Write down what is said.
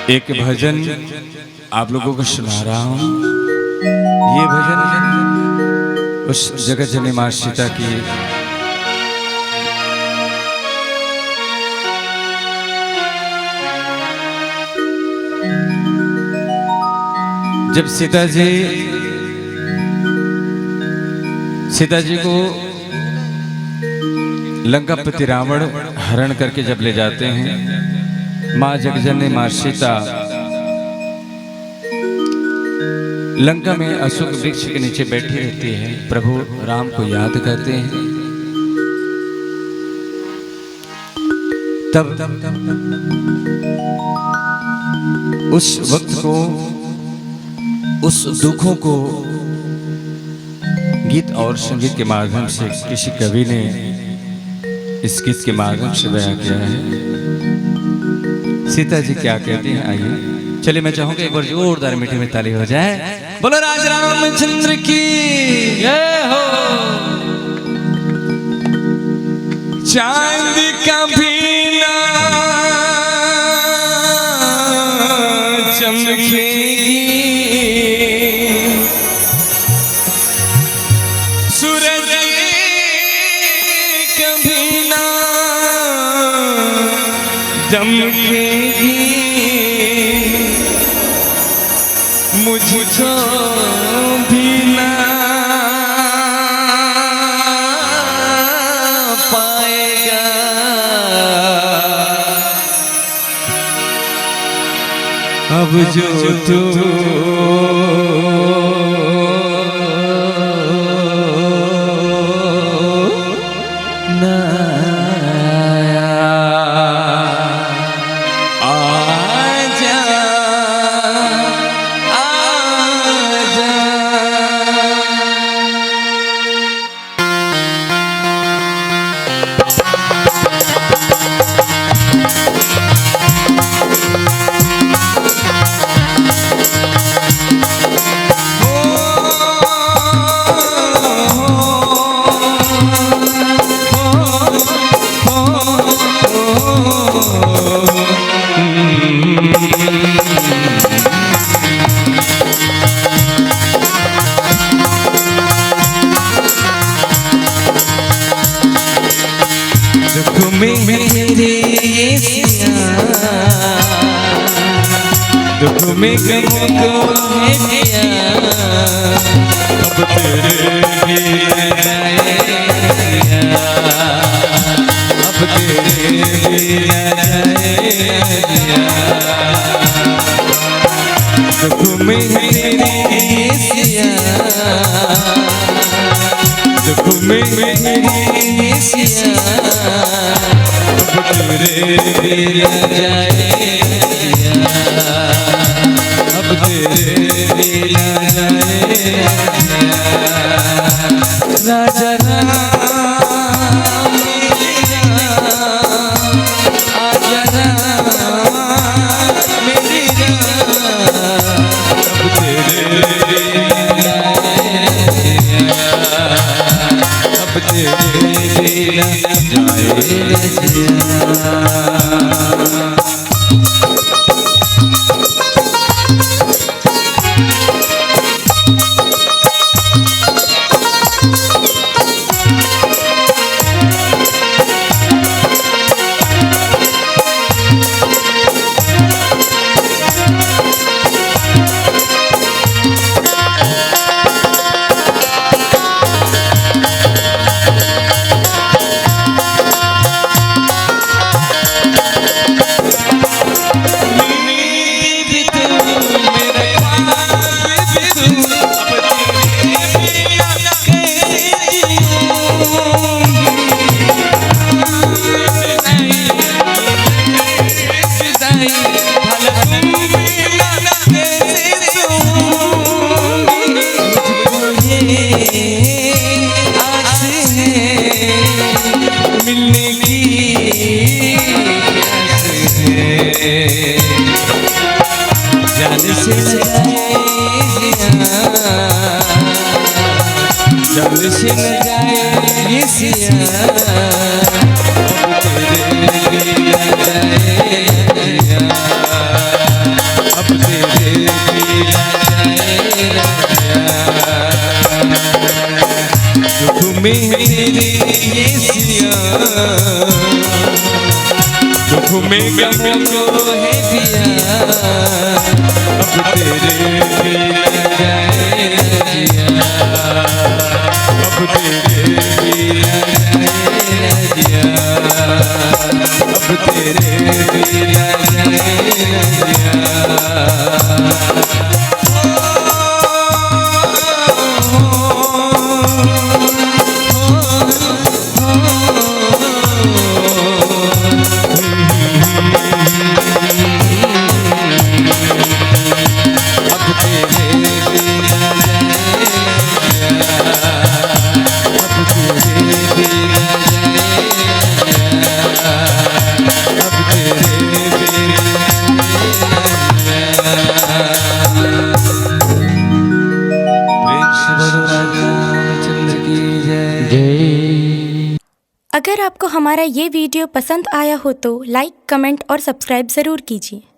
एक भजन आप लोगों को सुना रहा हूं। ये भजन उस जगत जननी मां सीता की जब सीता जी को लंकापति रावण हरण करके जब ले जाते हैं, माँ जगजननी माँ सीता लंका में अशोक वृक्ष के नीचे बैठी रहती है, प्रभु राम को याद करते हैं। तब उस वक्त को, उस दुखों को गीत और संगीत के माध्यम से किसी कवि ने इस गीत के माध्यम से बयां किया है। सीता जी क्या कहती हैं, आइए चलिए मैं चाहूंगा एक बार जोरदार मीठी में ताली हो जाए। बोलो राज रामचंद्र की जय हो। चांद का भी ना चमकेगी, सूरज कभी ना दमकेगी, मुझको भी ना पाएगा। अब जो तू दुख में गम को है दिया, अब तेरे लिए जाएगा, अब तेरे लिए जाएगा। दुख में तेरी सिया, दुख में तेरी सिया, अब तेरे लिए जाएगा, अब तेरे लिए राजा राम आजा राम मेरी राम, अब तेरे लिए अब तेरे लिए जल से न जाए ये सिया, अब तेरे लिए जाएगा। मैं गमों को है दिया अब तेरे बिना जाए जिया अब तेरे बिना जाए जिया अब तेरे बिना जाए अगर आपको हमारा ये वीडियो पसंद आया हो तो लाइक, कमेंट और सब्सक्राइब ज़रूर कीजिए।